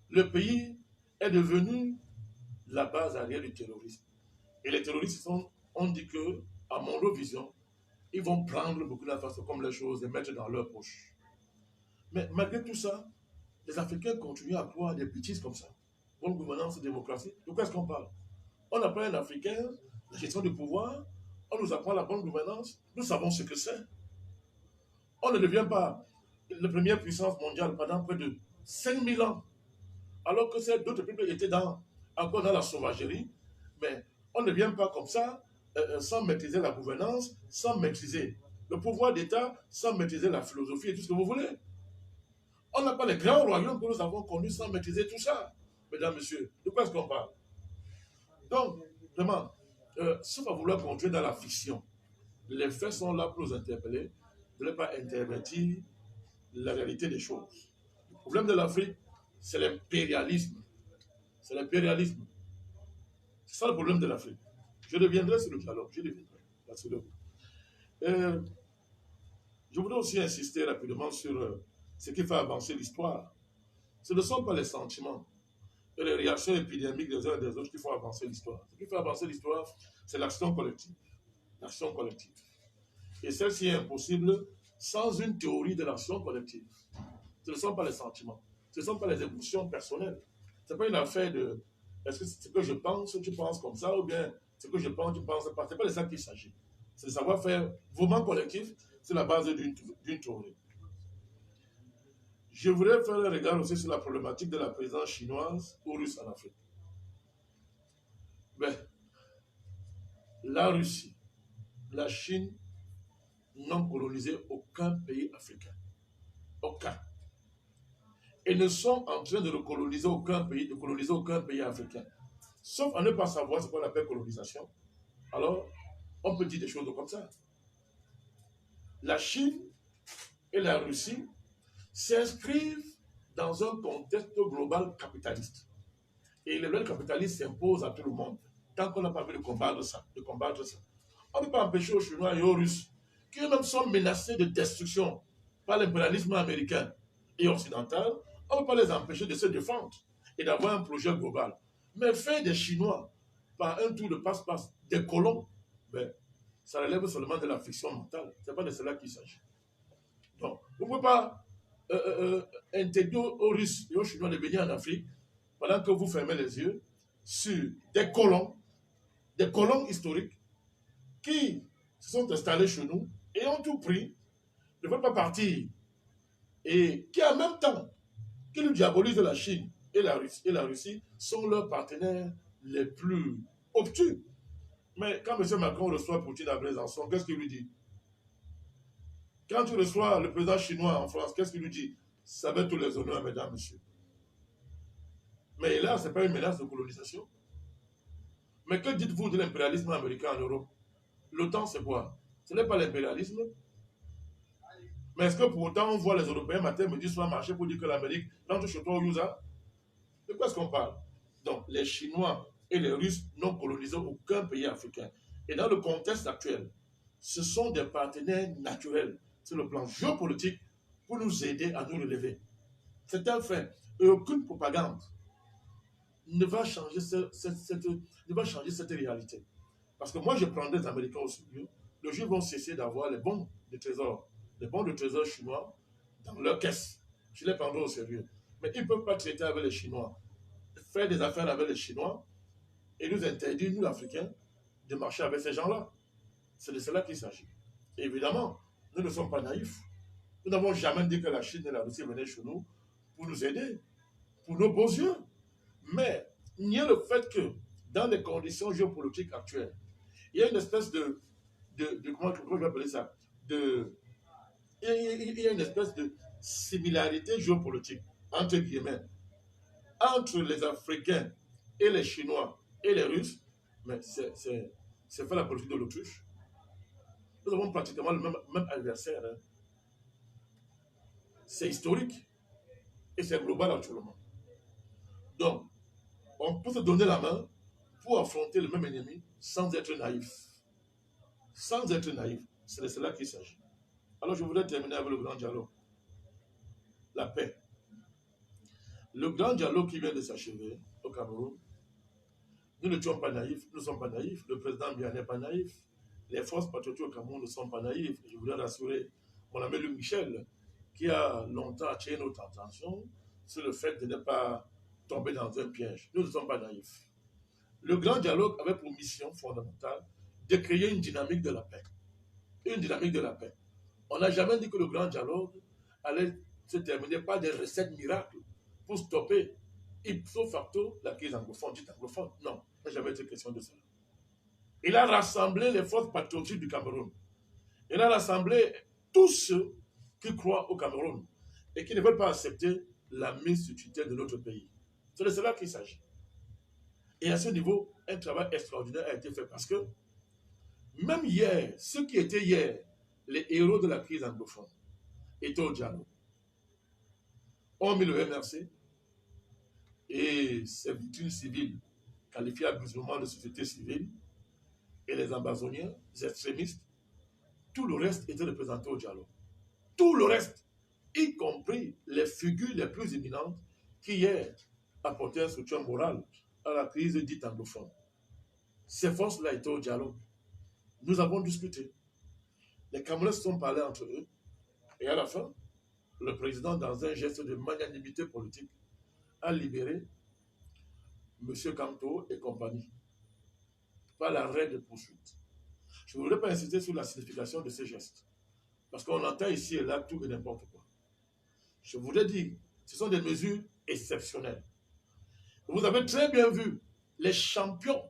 Le pays est devenu la base arrière du terrorisme. Et les terroristes ont dit que, à mon vision, ils vont prendre le Burkina Faso comme les choses et mettre dans leur poche. Mais malgré tout ça, les Africains continuent à croire des bêtises comme ça. Bonne gouvernance et démocratie. De quoi est-ce qu'on parle? On apprend un Africain la gestion du pouvoir, on nous apprend la bonne gouvernance, nous savons ce que c'est. On ne devient pas la première puissance mondiale pendant près de 5000 ans, alors que ces d'autres peuples étaient encore dans la sauvagerie. Mais on ne vient pas comme ça, sans maîtriser la gouvernance, sans maîtriser le pouvoir d'État, sans maîtriser la philosophie et tout ce que vous voulez. On n'a pas les grands royaumes que nous avons connus sans maîtriser tout ça. Mesdames, messieurs, de quoi est-ce qu'on parle? Donc, vraiment, sauf à vouloir continuer dans la fiction, les faits sont là pour nous interpeller, de ne pas intervertir la réalité des choses. Le problème de l'Afrique, c'est l'impérialisme. C'est l'impérialisme. C'est ça le problème de l'Afrique. Je reviendrai sur le dialogue, je reviendrai là-dessus. Je voudrais aussi insister rapidement sur ce qui fait avancer l'histoire. Ce ne sont pas les sentiments et les réactions épidémiques des uns et des autres qui font avancer l'histoire. Ce qui fait avancer l'histoire, c'est l'action collective. L'action collective. Et celle-ci est impossible sans une théorie de l'action collective. Ce ne sont pas les sentiments. Ce ne sont pas les émotions personnelles. Ce n'est pas une affaire de est-ce que ce que je pense, tu penses comme ça, ou bien ce que je pense, tu ne penses pas. Ce n'est pas de ça qu'il s'agit. C'est de savoir faire mouvement collectif sur la base d'une théorie. Je voudrais faire un regard aussi sur la problématique de la présence chinoise ou russe en Afrique. Ben, la Russie, la Chine n'ont colonisé aucun pays africain. Aucun. Et ne sont en train de coloniser aucun pays africain. Sauf à ne pas savoir ce qu'on appelle colonisation. Alors, on peut dire des choses comme ça. La Chine et la Russie s'inscrivent dans un contexte global capitaliste. Et le modèle capitaliste s'impose à tout le monde, tant qu'on n'a pas envie de combattre ça. On ne peut pas empêcher aux Chinois et aux Russes, qui eux-mêmes sont menacés de destruction par l'impérialisme américain et occidental, on ne peut pas les empêcher de se défendre et d'avoir un projet global. Mais faire des Chinois, par un tour de passe-passe, des colons, ben, ça relève seulement de la fiction mentale. Ce n'est pas de cela qu'il s'agit. Donc, vous ne pouvez pas interdire aux Russes et aux Chinois de venir en Afrique pendant que vous fermez les yeux sur des colons historiques qui se sont installés chez nous et ont tout pris, ne veulent pas partir, et qui en même temps, qui nous diabolisent la Chine et la Russie, sont leurs partenaires les plus obtus. Mais quand M. Macron reçoit Poutine à Besançon, qu'est-ce qu'il lui dit? Quand tu reçois le président chinois en France, qu'est-ce qu'il lui dit? Ça va tous les honneurs, mesdames, messieurs. Mais là, ce n'est pas une menace de colonisation. Mais que dites-vous de l'impérialisme américain en Europe? L'OTAN, c'est quoi? Ce n'est pas l'impérialisme. Mais est-ce que pour autant, on voit les Européens matin, midi, soir marcher pour dire que l'Amérique rentre chez toi au USA? De quoi est-ce qu'on parle? Donc, les Chinois et les Russes n'ont colonisé aucun pays africain. Et dans le contexte actuel, ce sont des partenaires naturels sur le plan géopolitique pour nous aider à nous relever. C'est un fait. Et aucune propagande ne va changer cette réalité. Parce que moi, je prends des Américains au sérieux. Le jour où ils vont cesser d'avoir les bons de trésor chinois dans leur caisse. Je les prendrai au sérieux. Mais ils ne peuvent pas traiter avec les Chinois, faire des affaires avec les Chinois et nous interdire, nous, Africains, de marcher avec ces gens-là. C'est de cela qu'il s'agit. Évidemment, nous ne sommes pas naïfs. Nous n'avons jamais dit que la Chine et la Russie venaient chez nous pour nous aider, pour nos beaux yeux. Mais il y a le fait que, dans les conditions géopolitiques actuelles, il y a une espèce comment je vais appeler ça, il y a une espèce de similarité géopolitique, entre guillemets, entre les Africains et les Chinois et les Russes, mais c'est faire la politique de l'autruche. Nous avons pratiquement le même adversaire. Hein. C'est historique et c'est global actuellement. Donc, on peut se donner la main pour affronter le même ennemi sans être naïf. Sans être naïf, c'est de cela qu'il s'agit. Alors, je voudrais terminer avec le grand dialogue. La paix. Le grand dialogue qui vient de s'achever au Cameroun, nous ne sommes pas naïfs, nous ne sommes pas naïfs, le président Biya n'est pas naïf, les forces patriotiques au Cameroun ne sont pas naïfs. Je voudrais rassurer mon ami Luc Michel, qui a longtemps attiré notre attention sur le fait de ne pas tomber dans un piège. Nous ne sommes pas naïfs. Le grand dialogue avait pour mission fondamentale de créer une dynamique de la paix. Une dynamique de la paix. On n'a jamais dit que le grand dialogue allait se terminer par des recettes miracles pour stopper ipso facto la crise anglophone, dite anglophone. Non, il n'a jamais été question de cela. Il a rassemblé les forces patriotiques du Cameroun. Il a rassemblé tous ceux qui croient au Cameroun et qui ne veulent pas accepter la mise sous tutelle de notre pays. C'est de cela qu'il s'agit. Et à ce niveau, un travail extraordinaire a été fait parce que même hier, ceux qui étaient hier les héros de la crise anglophone étaient au dialogue. On mis le MRC et ses vitrines civiles qualifiées abusivement de société civile et les ambazoniens, les extrémistes, tout le reste était représenté au dialogue. Tout le reste, y compris les figures les plus éminentes qui hier apportaient un soutien moral à la crise dite anglophone. Ces forces-là étaient au dialogue. Nous avons discuté. Les Camerounais se sont parlé entre eux. Et à la fin, le président, dans un geste de magnanimité politique, a libéré M. Kanto et compagnie par l'arrêt de poursuite. Je ne voudrais pas insister sur la signification de ces gestes, parce qu'on entend ici et là tout et n'importe quoi. Je voudrais dire, ce sont des mesures exceptionnelles. Vous avez très bien vu les champions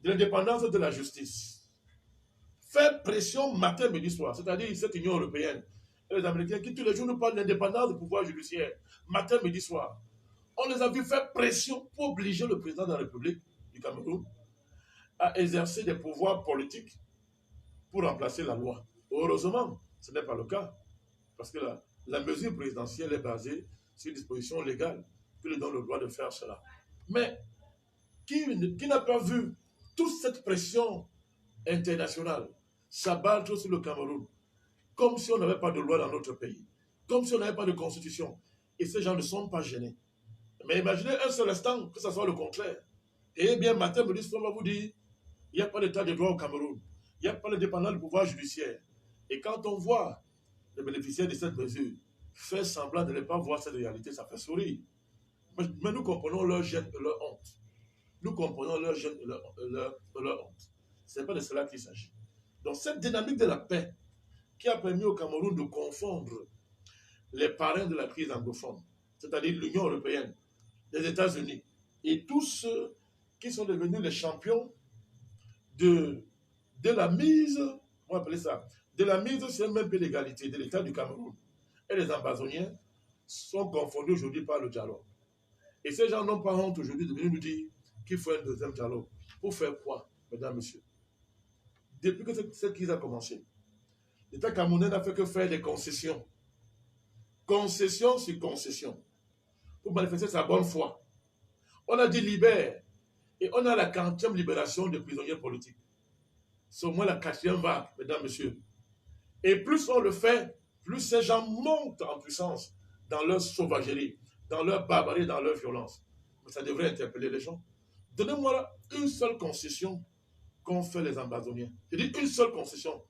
de l'indépendance de la justice faire pression matin, midi, soir, c'est-à-dire cette Union européenne et les Américains qui tous les jours nous parlent de l'indépendance du pouvoir judiciaire, matin, midi, soir. On les a vus faire pression pour obliger le président de la République du Cameroun à exercer des pouvoirs politiques pour remplacer la loi. Heureusement, ce n'est pas le cas, parce que la mesure présidentielle est basée sur une disposition légale qui lui donne le droit de faire cela. Mais qui n'a pas vu toute cette pression internationale s'abattre sur le Cameroun, comme si on n'avait pas de loi dans notre pays, comme si on n'avait pas de constitution, et ces gens ne sont pas gênés. Mais imaginez un seul instant que ce soit le contraire. Et bien, matin, me dit, on va vous dire, il n'y a pas d'état de droit au Cameroun, il n'y a pas de dépendance du pouvoir judiciaire. Et quand on voit les bénéficiaires de cette mesure faire semblant de ne pas voir cette réalité, ça fait sourire. Mais nous comprenons leur gêne et leur honte. Nous comprenons leur gêne et leur honte. Ce n'est pas de cela qu'il s'agit. Donc cette dynamique de la paix qui a permis au Cameroun de confondre les parrains de la crise anglophone, c'est-à-dire l'Union européenne, les États-Unis, et tous ceux qui sont devenus les champions de la mise, on va appeler ça, de la mise sur un même pied d'égalité de l'État du Cameroun. Et les ambazoniens sont confondus aujourd'hui par le dialogue. Et ces gens n'ont pas honte aujourd'hui de venir nous dire qu'il faut un deuxième dialogue. Pour faire quoi, mesdames, messieurs? Depuis que cette crise a commencé, l'État camerounais n'a fait que faire des concessions. Concession sur concession. Pour manifester sa bonne foi. On a dit libère. Et on a la 40e libération des prisonniers politiques. C'est au moins la 4e vague, mesdames, messieurs. Et plus on le fait, plus ces gens montent en puissance dans leur sauvagerie, dans leur barbarie, dans leur violence. Mais ça devrait interpeller les gens. Donnez-moi une seule concession qu'ont fait les ambazoniens. Je dis une seule concession.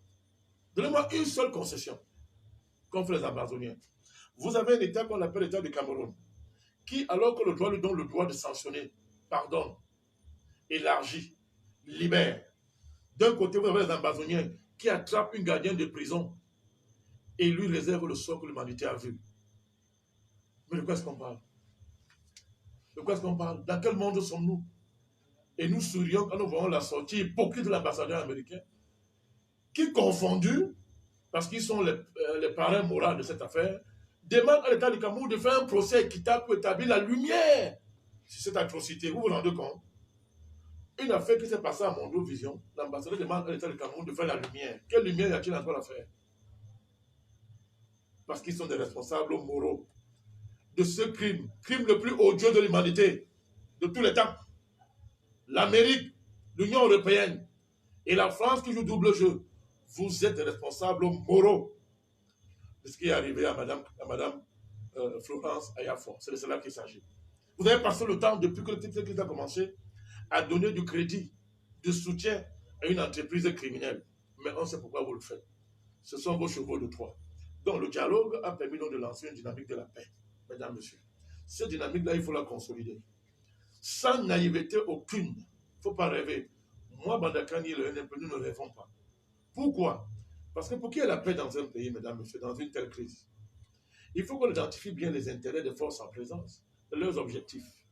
Donnez-moi une seule concession qu'ont fait les ambazoniens. Vous avez un État qu'on appelle l'État du Cameroun, qui, alors que le droit lui donne le droit de sanctionner, pardonne, élargit, libère. D'un côté, vous avez les ambazoniens qui attrapent une gardienne de prison et lui réservent le sort que l'humanité a vu. Mais de quoi est-ce qu'on parle? De quoi est-ce qu'on parle? Dans quel monde sommes-nous? Et nous sourions quand nous voyons la sortie hypocrite de l'ambassadeur américain, qui, confondu, parce qu'ils sont les parrains moraux de cette affaire, demande à l'État du Cameroun de faire un procès équitable pour établir la lumière sur cette atrocité. Vous vous rendez compte? Une affaire qui s'est passée à Mondovision, l'ambassadeur demande à l'État du Cameroun de faire la lumière. Quelle lumière y a-t-il dans l'affaire? Parce qu'ils sont des responsables moraux de ce crime, crime le plus odieux de l'humanité, de tous les temps. L'Amérique, l'Union européenne et la France qui joue double jeu, vous êtes des responsables moraux de ce qui est arrivé à Madame Florence Ayafor. C'est de cela qu'il s'agit. Vous avez passé le temps, depuis que le crise a commencé, à donner du crédit, du soutien à une entreprise criminelle. Mais on sait pourquoi vous le faites. Ce sont vos chevaux de Troie. Donc le dialogue a permis donc de lancer une dynamique de la paix, mesdames, messieurs. Cette dynamique-là, il faut la consolider. Sans naïveté aucune. Il ne faut pas rêver. Moi, Bandakani et le NMP, nous ne rêvons pas. Pourquoi? Parce que pour qu'il y ait la paix dans un pays, mesdames, messieurs, dans une telle crise, il faut qu'on identifie bien les intérêts des forces en présence, leurs objectifs.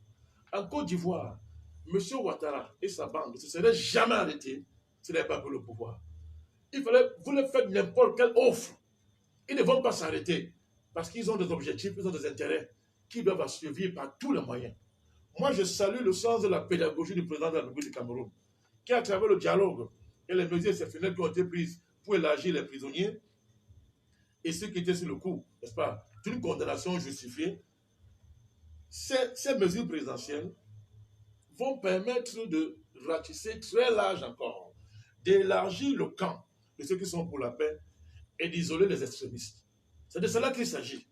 En Côte d'Ivoire, M. Ouattara et sa bande ne se seraient jamais arrêtés s'il n'avait pas pris le pouvoir. Vous leur faites n'importe quelle offre. Ils ne vont pas s'arrêter parce qu'ils ont des objectifs, ils ont des intérêts qui doivent assurer par tous les moyens. Moi, je salue le sens de la pédagogie du président de la République du Cameroun, qui, à travers le dialogue et les mesures exceptionnelles qui ont été prises pour élargir les prisonniers et ceux qui étaient sur le coup, n'est-ce pas, d'une condamnation justifiée, ces mesures présidentielles vont permettre de ratisser très large encore, d'élargir le camp de ceux qui sont pour la paix et d'isoler les extrémistes. C'est de cela qu'il s'agit.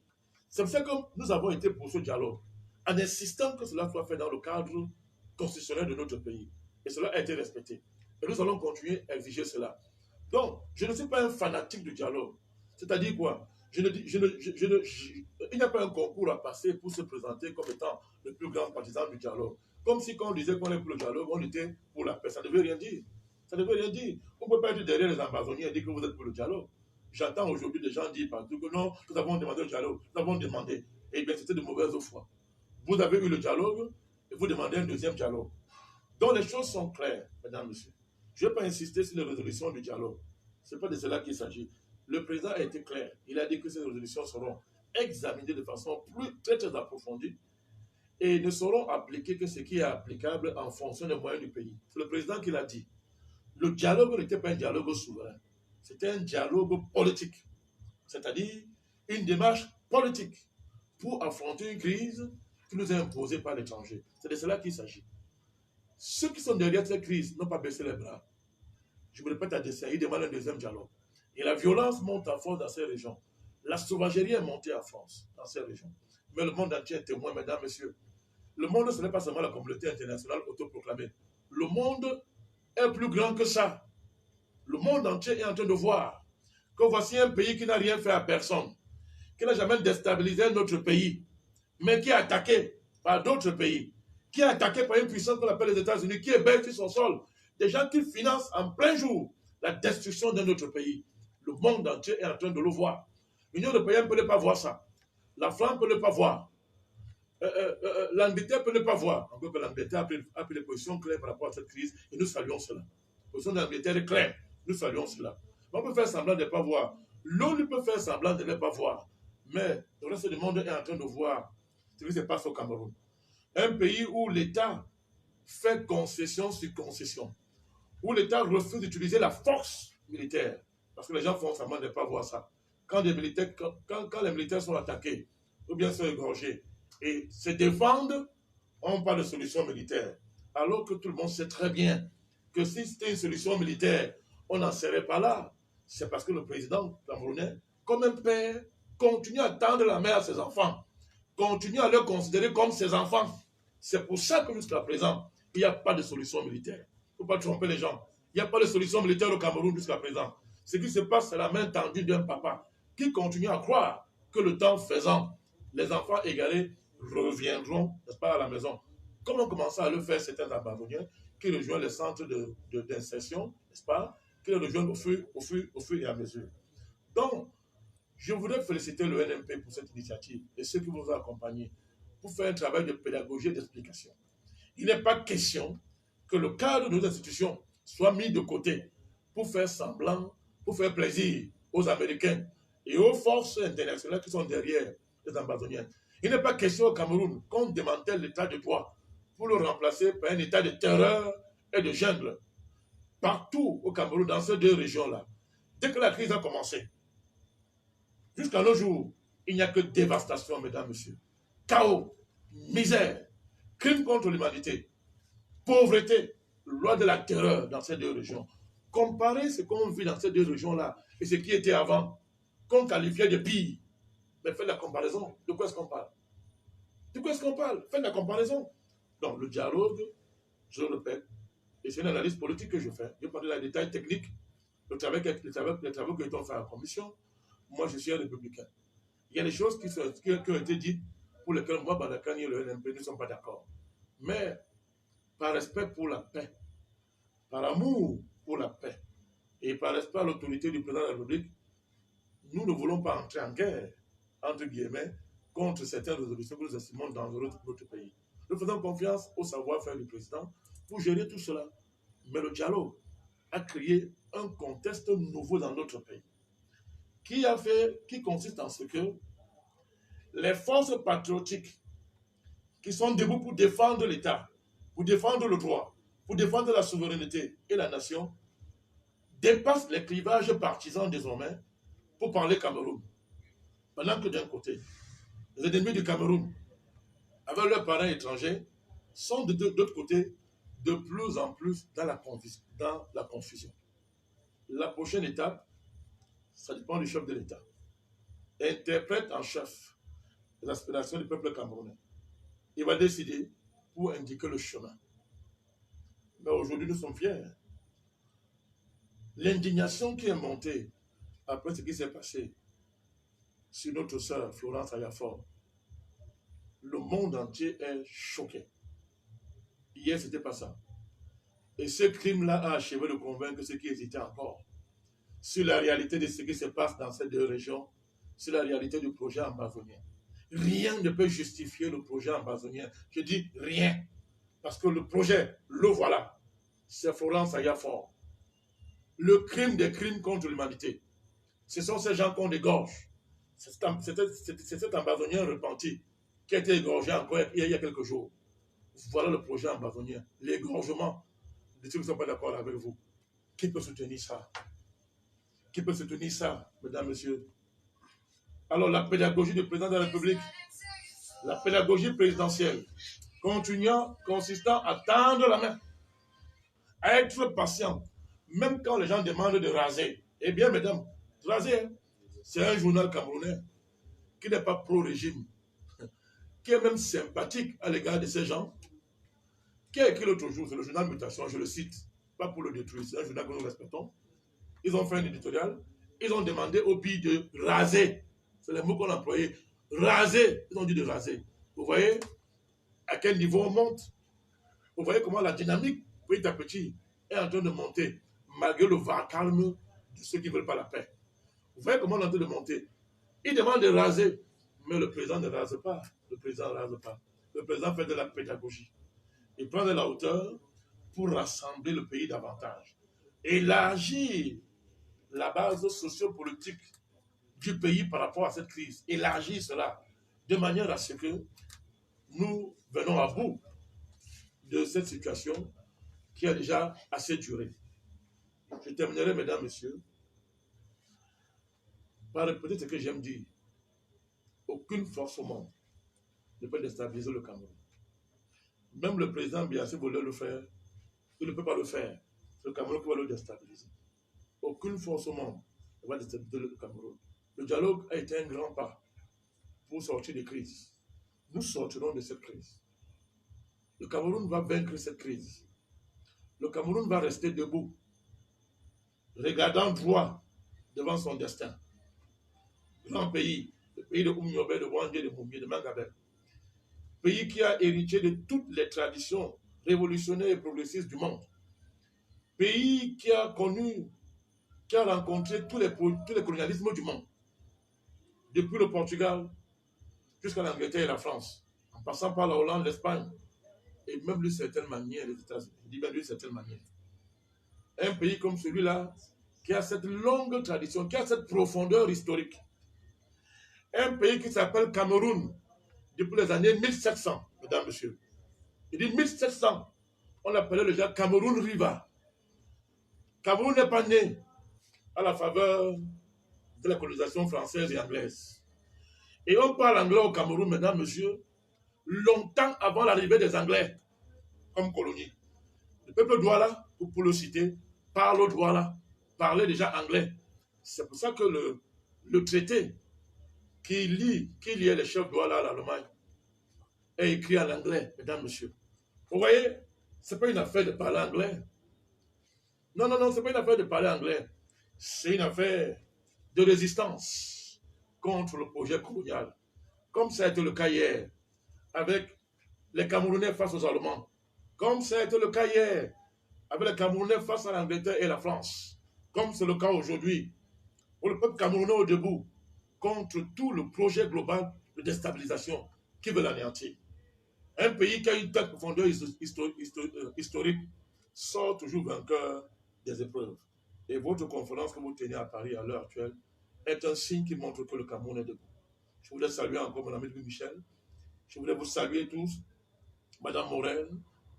C'est pour ça que nous avons été pour ce dialogue, en insistant que cela soit fait dans le cadre constitutionnel de notre pays. Et cela a été respecté. Et nous allons continuer à exiger cela. Donc, je ne suis pas un fanatique du dialogue. C'est-à-dire quoi? Il n'y a pas un concours à passer pour se présenter comme étant le plus grand partisan du dialogue. Comme si quand on disait qu'on est pour le dialogue, on était pour la paix. Ça ne veut rien dire. Ça ne veut rien dire. On ne peut pas être derrière les ambassadeurs et dire que vous êtes pour le dialogue. J'entends aujourd'hui des gens dire partout que non, nous avons demandé le dialogue. Nous avons demandé. Eh bien, c'était de mauvaise foi. Vous avez eu le dialogue et vous demandez un deuxième dialogue. Donc, les choses sont claires, mesdames, messieurs. Je ne vais pas insister sur les résolutions du dialogue. Ce n'est pas de cela qu'il s'agit. Le président a été clair. Il a dit que ces résolutions seront examinées de façon très, très approfondie et ne seront appliquées que ce qui est applicable en fonction des moyens du pays. C'est le président qui l'a dit. Le dialogue n'était pas un dialogue souverain. C'était un dialogue politique. C'est-à-dire une démarche politique pour affronter une crise qui nous est imposée par l'étranger. C'est de cela qu'il s'agit. Ceux qui sont derrière cette crise n'ont pas baissé les bras. Je me répète à dessein, ils demandent un deuxième dialogue. Et la violence monte à force dans ces régions. La sauvagerie est montée à force dans ces régions. Mais le monde entier est témoin, mesdames, messieurs. Le monde, ce n'est pas seulement la communauté internationale autoproclamée. Le monde est plus grand que ça. Le monde entier est en train de voir que voici un pays qui n'a rien fait à personne, qui n'a jamais déstabilisé notre pays, mais qui est attaqué par d'autres pays, qui est attaqué par une puissance qu'on appelle les États-Unis, qui est belle sur son sol. Des gens qui financent en plein jour la destruction de notre pays. Le monde entier est en train de le voir. L'Union européenne ne peut pas voir ça. La France ne peut pas voir. L'Angleterre ne peut pas voir. En gros, l'Angleterre a pris des positions claires par rapport à cette crise et nous saluons cela. La position de l'Angleterre est claire. Nous saluons cela. On peut faire semblant de ne pas voir. L'ONU peut faire semblant de ne pas voir. Mais le reste du monde est en train de voir ce qui se passe au Cameroun. Un pays où l'État fait concession sur concession, où l'État refuse d'utiliser la force militaire, parce que les gens font semblant de ne pas voir ça. Quand les militaires sont attaqués, ou bien sont égorgés, et se défendent, on parle de solution militaire. Alors que tout le monde sait très bien que si c'était une solution militaire, on n'en serait pas là. C'est parce que le président camerounais, comme un père, continue à tendre la main à ses enfants, continue à les considérer comme ses enfants. C'est pour ça que jusqu'à présent, il n'y a pas de solution militaire. Il ne faut pas tromper les gens. Il n'y a pas de solution militaire au Cameroun jusqu'à présent. Ce qui se passe, c'est la main tendue d'un papa qui continue à croire que le temps faisant, les enfants égarés reviendront, n'est-ce pas, à la maison. Comme on commençait à le faire certains abandonnés qui rejoignent les centres d'insertion, n'est-ce pas, qui les rejoignent au fur et à mesure. Donc, je voudrais féliciter le NMP pour cette initiative et ceux qui vous ont accompagné pour faire un travail de pédagogie et d'explication. Il n'est pas question que le cadre de nos institutions soit mis de côté pour faire semblant, pour faire plaisir aux Américains et aux forces internationales qui sont derrière les ambassadeurs. Il n'est pas question au Cameroun qu'on démantèle l'état de droit pour le remplacer par un état de terreur et de jungle. Partout au Cameroun, dans ces deux régions-là, dès que la crise a commencé, jusqu'à nos jours, il n'y a que dévastation, mesdames, messieurs. Chaos, misère, crimes contre l'humanité, pauvreté, loi de la terreur dans ces deux régions. Comparez ce qu'on vit dans ces deux régions-là et ce qui était avant, qu'on qualifiait de pire. Mais faites la comparaison. De quoi est-ce qu'on parle? De quoi est-ce qu'on parle? Faites la comparaison. Donc, le dialogue, je le répète, et c'est une analyse politique que je fais. Je parle de la détail technique, les travaux qui ont fait en commission. Moi, je suis un républicain. Il y a des choses qui ont été dites pour lesquelles moi, Badakani et le NMP ne sont pas d'accord. Mais par respect pour la paix, par amour pour la paix, et par respect à l'autorité du président de la République, nous ne voulons pas entrer en guerre, entre guillemets, contre certaines résolutions que nous estimons dangereuses pour notre pays. Nous faisons confiance au savoir-faire du président pour gérer tout cela. Mais le dialogue a créé un contexte nouveau dans notre pays qui consiste en ce que les forces patriotiques qui sont debout pour défendre l'État, pour défendre le droit, pour défendre la souveraineté et la nation, dépassent les clivages partisans désormais pour parler Cameroun. Pendant que d'un côté, les ennemis du Cameroun, avec leurs parents étrangers, sont de l'autre côté de plus en plus dans la confusion. La prochaine étape, ça dépend du chef de l'État. Interprète en chef les aspirations du peuple camerounais. Il va décider pour indiquer le chemin. Mais aujourd'hui, nous sommes fiers. L'indignation qui est montée après ce qui s'est passé sur notre sœur Florence Ayafor, le monde entier est choqué. Hier, ce n'était pas ça. Et ce crime-là a achevé de convaincre ceux qui hésitaient encore sur la réalité de ce qui se passe dans ces deux régions, sur la réalité du projet ambazonien. Rien ne peut justifier le projet ambazonien. Je dis rien. Parce que le projet, le voilà. C'est Florence Ayafor. Le crime des crimes contre l'humanité. Ce sont ces gens qu'on égorge. C'est cet ambazonien repenti qui a été égorgé encore il y a quelques jours. Voilà le projet ambazonien. L'égorgement de ceux qui ne sont pas d'accord avec vous. Qui peut soutenir ça? Qui peut soutenir ça, mesdames, messieurs? Alors, la pédagogie du président de la République, la pédagogie présidentielle, consistant à tendre la main, à être patient, même quand les gens demandent de raser. Eh bien, mesdames, raser, c'est un journal camerounais qui n'est pas pro-régime, qui est même sympathique à l'égard de ces gens, qui a écrit l'autre jour, c'est le journal Mutation, je le cite, pas pour le détruire, c'est un journal que nous respectons. Ils ont fait un éditorial, ils ont demandé au pays de raser. C'est les mots qu'on a employés. Raser, ils ont dit de raser. Vous voyez à quel niveau on monte? Vous voyez comment la dynamique, petit à petit, est en train de monter, malgré le vacarme de ceux qui ne veulent pas la paix. Vous voyez comment on est en train de monter. Ils demandent de raser, mais le président ne rase pas. Le président ne rase pas. Le président fait de la pédagogie. Il prend de la hauteur pour rassembler le pays davantage. Élargir la base sociopolitique du pays par rapport à cette crise. Élargir cela de manière à ce que nous venons à bout de cette situation qui a déjà assez duré. Je terminerai, mesdames, messieurs, par répéter ce que j'aime dire. Aucune force au monde ne peut déstabiliser le Cameroun. Même le président Biassi voulait le faire, il ne peut pas le faire. C'est le Cameroun qui va le déstabiliser. Aucune force au monde ne va déstabiliser le Cameroun. Le dialogue a été un grand pas pour sortir des crises. Nous sortirons de cette crise. Le Cameroun va vaincre cette crise. Le Cameroun va rester debout, regardant droit devant son destin. Grand pays, le pays de Oumyobé, de Wangé, de Moumie, de Mangabel. Pays qui a hérité de toutes les traditions révolutionnaires et progressistes du monde. Pays qui a rencontré tous les colonialismes du monde. Depuis le Portugal jusqu'à l'Angleterre et la France, en passant par la Hollande, l'Espagne, et même d'une certaine manière les États-Unis. Je dis bien d'une certaine manière. Un pays comme celui-là, qui a cette longue tradition, qui a cette profondeur historique. Un pays qui s'appelle Cameroun, depuis les années 1700, mesdames, messieurs. Il dit 1700, on appelait le genre Cameroun Riva. Cameroun n'est pas né à la faveur de la colonisation française et anglaise. Et on parle anglais au Cameroun, mesdames, messieurs, longtemps avant l'arrivée des Anglais comme colonie. Le peuple Douala, pour le citer, parle au Douala, parlait déjà anglais. C'est pour ça que le traité qui liait les chefs Douala à l'Allemagne est écrit en anglais, mesdames, messieurs. Vous voyez, ce n'est pas une affaire de parler anglais. Non, non, non, ce n'est pas une affaire de parler anglais. C'est une affaire de résistance contre le projet colonial. Comme ça a été le cas hier avec les Camerounais face aux Allemands. Comme ça a été le cas hier avec les Camerounais face à l'Angleterre et la France. comme c'est le cas aujourd'hui, pour le peuple camerounais au debout, contre tout le projet global de déstabilisation qui veut l'anéantir. Un pays qui a une telle profondeur historique sort toujours vainqueur des épreuves. Et votre conférence que vous tenez à Paris à l'heure actuelle est un signe qui montre que le Cameroun est debout. Je voulais saluer encore mon ami Louis Michel. Je voulais vous saluer tous, Madame Morel,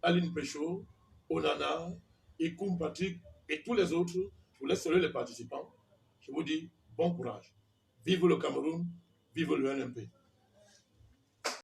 Aline Péchaud, Onana, Ikoum Patrick et tous les autres. Je voulais saluer les participants. Je vous dis bon courage. Vive le Cameroun, vive le NMP.